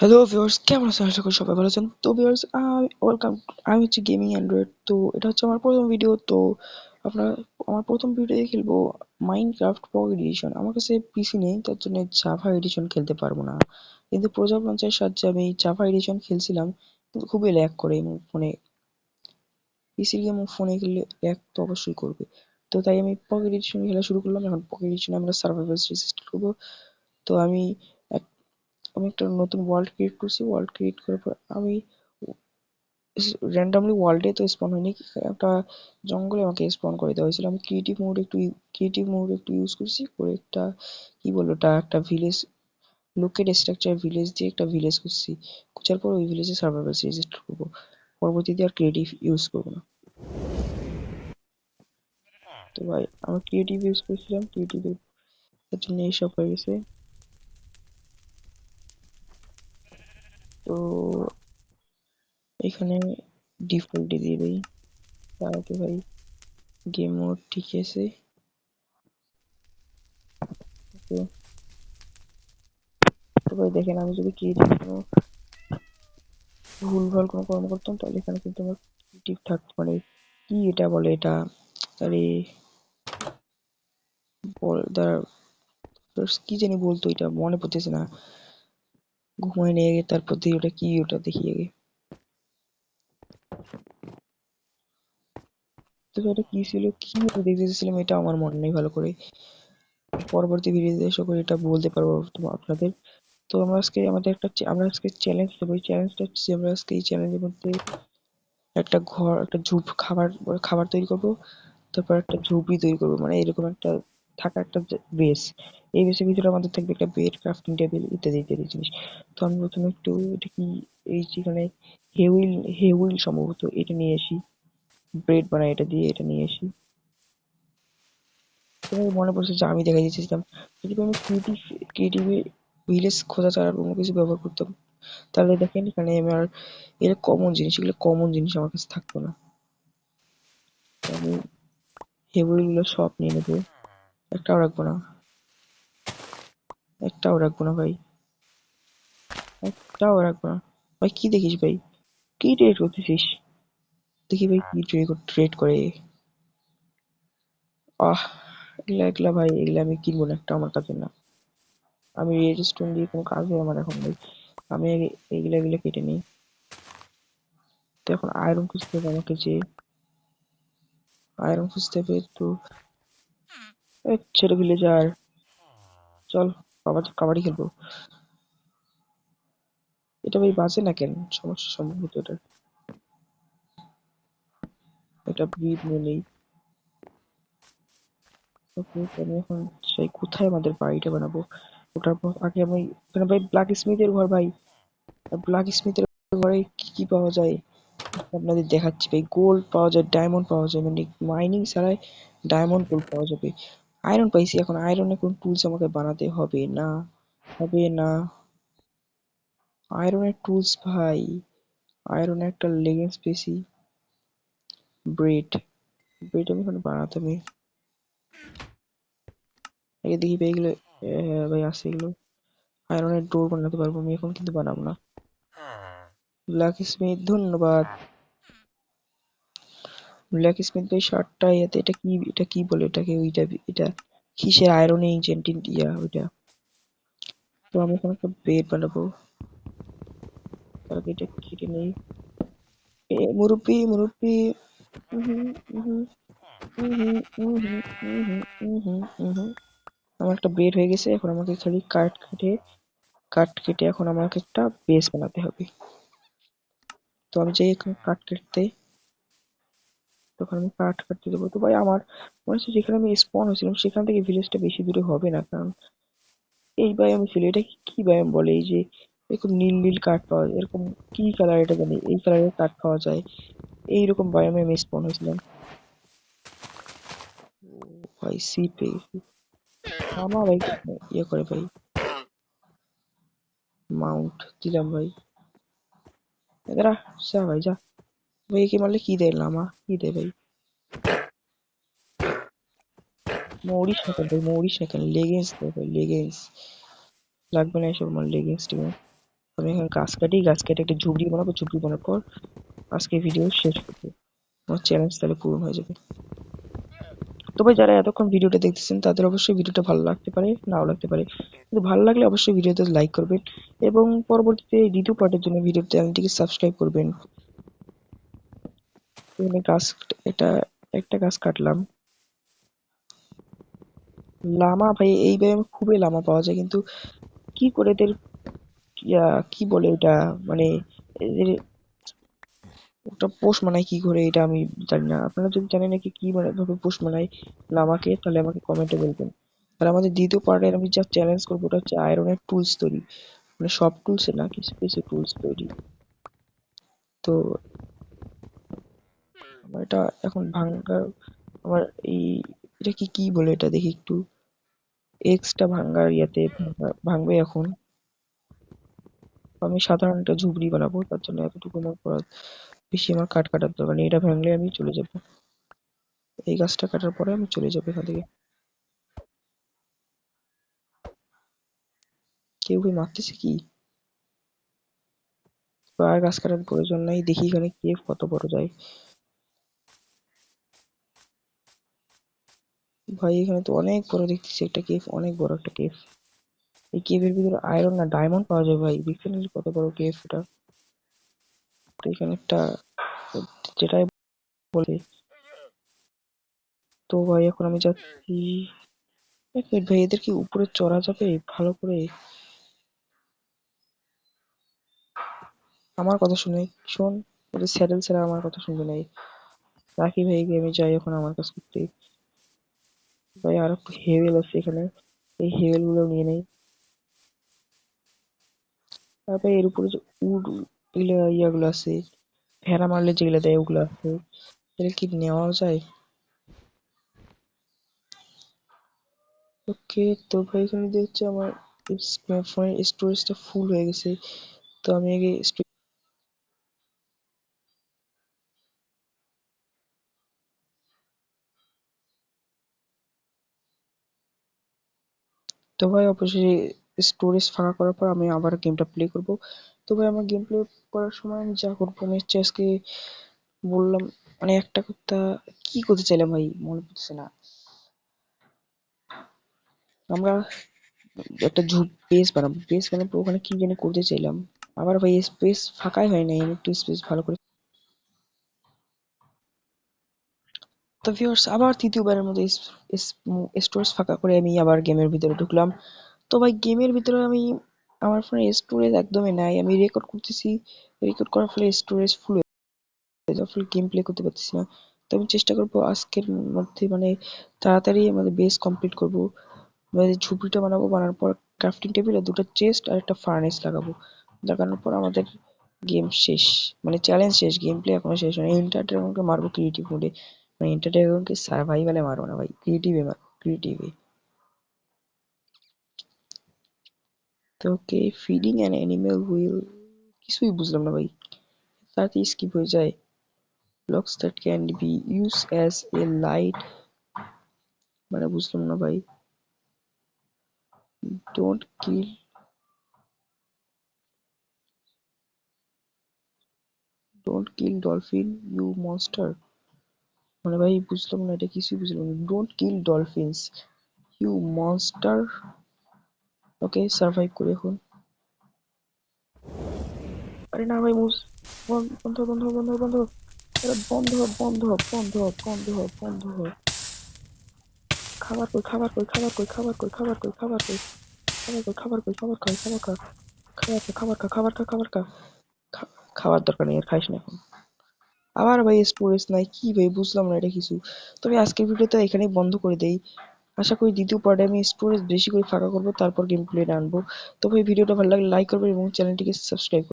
Hello viewers, কেমন আছেন? আশা করি সবাই ভালো আছেন। তো ভিউয়ার্স, ওয়েলকাম। আমি হচ্ছে গেমিং অ্যান্ড্রয়েড। তো এটা হচ্ছে আমার প্রথম ভিডিও। তো আপনার আমার প্রথম ভিডিওতে খেলবো মাইনক্রাফট পকেট এডিশন। আমার কাছে পিসি নেই, তার জন্য জাভা এডিশন খেলতে পারবো না। কিন্তু প্রজেক্ট লঞ্চারের সাহায্যে আমি জাভা এডিশন খেলছিলাম, কিন্তু খুবই ল্যাগ করে ফোনে। পিসি গেম ফোনে খেললে ল্যাগ তো অবশ্যই করবে। তো তাই আমি পকেট এডিশন খেলা শুরু করলাম। এখন পকেট এডিশনে আমরা সার্ভাইভাল সিরিজ করবো। তো এক- আমি একটা নতুন ওয়ার্ল্ড ক্রিয়েট করছি। ওয়ার্ল্ড ক্রিয়েট করার পর আমি র্যান্ডমলি ওয়ার্ল্ডে তো স্পন হয়নি, একটা জঙ্গলে আমাকে স্পন করে দেওয়া হয়েছিল। আমি ক্রিয়েটিভ মোড একটু ইউজ করছি, করে একটা কি বলবো, ওটা একটা ভিলেজ, লোকেট স্ট্রাকচার ভিলেজ দিয়ে একটা ভিলেজ করছি। খোঁজার পর ওই ভিলেজে সার্ভাইভাল সিরিজ করবো। পরবর্তীতে আর ক্রিয়েটিভ ইউজ করবো না। তো ভাই, আমি ক্রিয়েটিভ ইউজ করছিলাম, ক্রিয়েটিভের জন্য এইসব হয়ে গেছে। তো এখানে ডিফল্টে দিয়ে দিই। তার আগে ভাই গেম মোড ঠিক আছে। তো তো ভাই দেখেন, আমি যদি ক্রিয়েটিভ কোনো ভুলভাল কোনো কর্ম করতাম, তাহলে এখানে কিন্তু আমার ক্রিয়েটিভ থাকতো, মানে কি এটা বলে, এটা আরে দাঁড়া, কি জানি বলতো, এটা মনে পড়তেছে না। ঘুমায় নিয়ে গে, তারপর দেখি ওটা কি, ওটা দেখি আগে। তো এটা কি ছিল, কি ওটা দেখতে চেয়েছিলাম, এটা আমার মনে নেই ভালো করে। পরবর্তী ভিডিওতে এসে করে এটা বলতে পারবো আপনাদের। তো আমরা আজকে চ্যালেঞ্জ দেবো। এই চ্যালেঞ্জটা হচ্ছে যে আমরা আজকে এই চ্যালেঞ্জের মধ্যে একটা ঘর, একটা খাবার খাবার তৈরি করবো। তারপর একটা ঝুপড়ি তৈরি করবো, মানে এরকম একটা থাকা একটা বেস। এই বেসের ভিতরে আমাদের থাকবে একটা বেড, ক্রাফটিং টেবিল, ইত্যাদি ইত্যাদি জিনিস। তো আমি প্রথমে একটু এটা কি, এই যেখানে হেউইল, হেউইল সম্ভবত, এটা নিয়ে আসি। ব্রেড বানাই এটা দিয়ে, এটা নিয়ে আসি। তোমার মনে পড়ছে যে আমি দেখা দিয়েছিলাম, যদি আমি ক্রিয়েটিভে ভিলেজ খোঁজা ছাড়া আর অন্য কিছু ব্যবহার করতাম, তাহলে দেখেন এখানে আমার এর কমন জিনিস, এগুলো কমন জিনিস আমার কাছে থাকতো না। তো আমি হেউইল গুলো সব নিয়ে নেবো, একটাও রাখবো না, একটাও রাখবো না ভাই, একটাও রাখবো না। ভাই কি দেখিস ভাই, কি ট্রেড করতেছিস? দেখি ভাই কি ট্রেড করে। আহ, এগুলা এগুলা ভাই, এগুলা আমি কিনবো না, একটা আমার কাছে না। আমি রেডস্টোন দিয়ে কোনো কাজে আমার এখন ভাই। আমি আগে এগুলা এগুলা কেটে নিই। তো এখন আয়রন খুঁজতে হবে আমাকে, যে আয়রন খুঁজতে হবে। তো ছেড়ে ভিলেজার, চল কাবাডি খেলবো। এটা ভাই বাজে না কেন, সমস্যা সম্ভবত এটা। এটা ব্রিড নিয়ে নেই। ওকে, তো আমি এখন সেই কোথায় আমাদের বাড়িটা বানাবো, ওটার পর আগে আমি এখানে ভাই ব্ল্যাক স্মিথের ঘর ভাই। আর ব্ল্যাক স্মিথের ঘরে কি কি পাওয়া যায় আপনাদের দেখাচ্ছি ভাই। গোল্ড পাওয়া যায়, ডায়মন্ড পাওয়া যায়, মানে মাইনিং ছাড়াই ডায়মন্ড গোল্ড পাওয়া যাবে। আয়রন পাইছি, এখন আয়রনের কোন টুলস আমাকে বানাতে হবে না, হবে না। আয়রনের টুলস ভাই, আয়রনের একটা লেগিংস পেয়েছি। ব্রেড, ব্রেড আমি এখন বানাতে হবে। আগে দেখি ভাই এগুলো, ভাই আছে এগুলো। আয়রনের ডোর বানাতে পারবো আমি, এখন কিন্তু বানাবো না। ব্ল্যাক স্মিথ, ধন্যবাদ। ব্ল্যাক স্মিথ ভাই শার্টটা ইয়াতে, এটা কি বলে এটাকে, ওইটা এটা কিসের আয়রন এজেন্ট ইয়া ওইটা। তো আমি এখন একটা বেড বানাবো, তার আগে এটা কেটে নেই। মুরব্বি মুরব্বি। উহুম, উহুম, উহুম, উহুম, উহুম, উহুম, উহুম। আমার একটা বেড হয়ে গেছে, এখন আমাকে খালি কাঠ কেটে এখন আমাকে একটা বেস বানাতে হবে। তো আমি যাই এখন কাঠ কাটতে, তখন আমি কাঠ কাটতে দেবো। তো ভাই আমার মনে হচ্ছে যেখানে আমি স্পন হয়েছিলাম সেখান থেকে ভিলেজটা বেশি দূরে হবে না, কারণ এই বায়াম ছিল, এটা কি বায়াম বলে, এই যে এরকম নীল নীল কাঠ পাওয়া যায়, এরকম কি কালার এটা জানি, এই কালারের কাঠ পাওয়া যায়, এইরকম বায়ামে আমি স্পন হয়েছিলাম। ও ভাই, সি পেয়েছি। মামা ভাই ইয়ে করে ভাই, মাউন্ট দিলাম ভাই। এদারা, যা ভাই যা। ভাই একে মারলে কি দেয়, লামা কি দেয় ভাই? মরিস না কেন ভাই, মরিস না কেন, লেগেন্স দেয় ভাই, লেগেন্স লাগবে না এসব আমার, লেগেন্স টেগেন্স আমি এখন গাছ কেটে একটা ঝুপড়ি বানাবো, ঝুপড়ি বানানোর পর আজকে ভিডিও শেষ করবো। আমার চ্যালেঞ্জ তাহলে পূরণ হয়ে যাবে। তো ভাই যারা এতক্ষণ ভিডিওটা দেখতেছেন তাদের অবশ্যই ভিডিওটা ভালো লাগতে পারে, নাও লাগতে পারে, কিন্তু ভালো লাগলে অবশ্যই ভিডিওতে লাইক করবেন এবং পরবর্তীতে দ্বিতীয় পার্টের জন্য ভিডিও চ্যানেলটিকে সাবস্ক্রাইব করবেন। এখানে গাছ, এটা একটা গাছ কাটলাম। লামা ভাই এই ব্যায়ামে খুবই লামা পাওয়া যায়, কিন্তু কি করে এদের কি বলে ওটা, মানে এদের ওটা পোষ মানায় কি করে এটা আমি জানি না। আপনারা যদি জানেন নাকি কি মানে ভাবে পোষ মানায় লামাকে, তাহলে আমাকে কমেন্টে বলবেন। আর আমাদের দ্বিতীয় পার্টের আমি যা চ্যালেঞ্জ করবো ওটা হচ্ছে আয়রনের টুলস তৈরি, মানে সব টুলস না, কিছু কিছু টুলস তৈরি। তো আমার এটা এখন ভাঙ্গার, আমার এই এটা কি কি বলে এটা দেখি একটু, এক্সটা ভাঙ্গার ইয়াতে ভাঙবে এখন। আমি সাধারণ একটা ঝুপড়ি বানাবো, তার জন্য এতটুকু আমার করা, বেশি আমার কাঠ কাটার দরকার নেই। এটা ভাঙলে আমি চলে যাবো, এই গাছটা কাটার পরে আমি চলে যাবো এখান থেকে। কেউ কি মারতেছে কি? তো আর গাছ কাটার প্রয়োজন নাই, দেখি এখানে কেভ কত বড় যায়। ভাই এখানে তো অনেক বড় দেখতেছি একটা কেভ, অনেক বড় একটা কেভ। এই কেভের ভিতরে আয়রন না ডায়মন্ড পাওয়া যায় ভাই, দেখছেন কত বড় কেভ এটা। তো এখানে একটা, যেটাই বলে, তো ভাই এখন আমি যাচ্ছি। এক মিনিট ভাই, এদের কি উপরে চড়া যাবে ভালো করে? আমার কথা শুনে শোন, ওদের স্যাডেল ছাড়া আমার কথা শুনবে না। রাখি ভাইকে আমি যাই এখন আমার কাছ করতে। ভাই আর একটু হেভেল আছে এখানে, এই হেভেল গুলো নিয়ে নেই। তারপরে এর উপরে যে উড, এগুলো ইয়াগুলো আছে, ভেড়া মারলে যেগুলো দেয় ওগুলো আছে, এগুলো কি নেওয়া যায়? ওকে, তো ভাই এখানে দেখছি আমার ফোনের স্টোরেজটা ফুল হয়ে গেছে। তো আমি আগে তো ভাই অবশ্যই স্টোরেজ ফাঁকা করার পর আমি আবার গেমটা প্লে করব। তো ভাই আমার গেম প্লে করার সময় আমি যা করবো, আমি হচ্ছে আজকে বললাম, মানে একটা কথা কি করতে চাইলাম ভাই মনে পড়ছে না। আমরা একটা বেস বানাবো, বেস বানাবো, ওখানে কি জানি করতে চাইলাম। আবার ভাই স্পেস ফাঁকাই হয় নাই, আমি একটু স্পেস ভালো করে। তো ভিউয়ার্স আবার তৃতীয়বারের মতো স্টোরেজ ফাঁকা করে আমি আবার গেমের ভিতরে ঢুকলাম। তো ভাই গেমের ভিতরে আমি, আমার ফোনে স্টোরেজ একদমই নাই, আমি রেকর্ড করতেছি, রেকর্ড করার ফলে স্টোরেজ ফুল হয়ে যাওয়ার ফলে গেম প্লে করতে পারতেছি না। তো আমি চেষ্টা করবো আজকের মধ্যে, মানে তাড়াতাড়ি আমাদের বেস কমপ্লিট করবো। আমাদের ঝুপড়িটা বানাবো, বানানোর পর ক্রাফটিং টেবিল আর দুটো চেস্ট আর একটা ফার্নেস লাগাবো। লাগানোর পর আমাদের গেম শেষ, মানে চ্যালেঞ্জ শেষ, গেম প্লে এখনো শেষ হয়নি। ইন্টার ড্রাগনকে মারবো ক্রিয়েটিভ মোডে, মানে ইন্টার ড্রাগনকে সার্ভাইভালে মারবো না ভাই, ক্রিয়েটিভে মারবো, ক্রিয়েটিভে। তো okay, feeding an animal wheel, কিছুই বুঝলাম না ভাই, তাতে স্কিপ হয়ে যায়। Blocks that can be use as a light, মানে বুঝলাম না ভাই। Don't kill, don't kill dolphin you monster, মানে ভাই বুঝলাম না, এটা কিছুই বুঝলাম না। Don't kill dolphins you monster. Okay, survive করি এখন। আরে না ভাই বন্ধ বন্ধ বন্ধ বন্ধ, আরে বন্ধ বন্ধ বন্ধ বন্ধ বন্ধ। খাবার কই, খাবার কই, খাবার কই, খাবার কই, খাবার কই, খাবার কই, খাবার কই, খাবার কই, খাবার খাই, খাবার খা, খাবার খা, খাবার খা, খাবার খা, খাবার খা। খাওয়ার দরকার নেই, আর খাইস না এখন। আবার ভাই স্টোরেজ নাই, কি ভাই বুঝলাম না এটা কিছু। তবে আজকের ভিডিওটা এখানেই বন্ধ করে দেই। আশা করি দ্বিতীয় পার্টে আমি স্টোরেজ বেশি করে ফাঁকা করবো, তারপর গেম প্লে আনবো। তো ভাই ভিডিওটা ভালো লাগলে লাইক করবেন এবং চ্যানেলটিকে সাবস্ক্রাইব